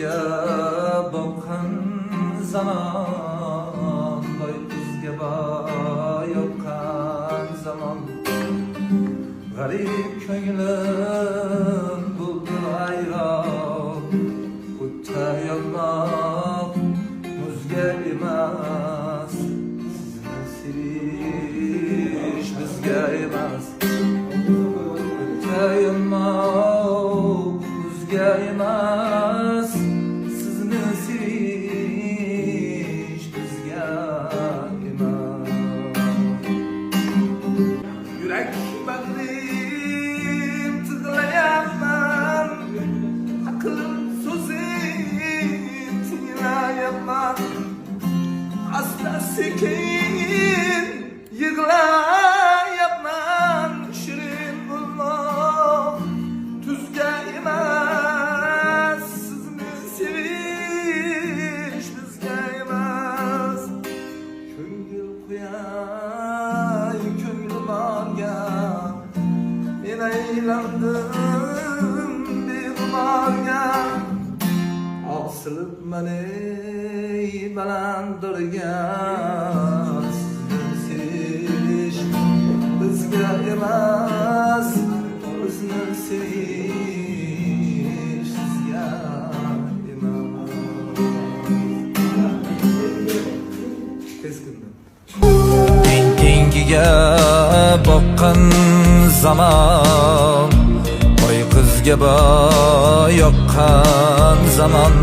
kuzga boqqan zaman, boy kuzga boqqan zaman, g'arib ko'nglim bo'ldi vayron. O'tda yonmoq muzga emas, sizni sevish bizga emas. O'tda yonmoq muzga emas, sizni sevish bizga emas. Yurak bag'rim tig'layapman, aqlim so'zim tinglayapman. Asta sekin yig'layapman. Shirin bo'lmoq tuzga emas, sizni sevish bizga emas. Ko'ngil qo'yay ko'nglimga, men aylandim beg'uborga. Osilibman ey balandlarga, sizni sevish bizga emas, bizni sevish sizga emas. Keskindim. Tengiga boqqan zaman, boy qizga yoqqan zaman,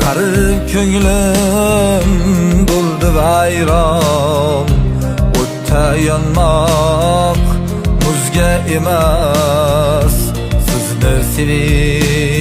g'arib ko'nglim bo'ldi vayron. O'tda yonmoq muzga emas, sizni sevish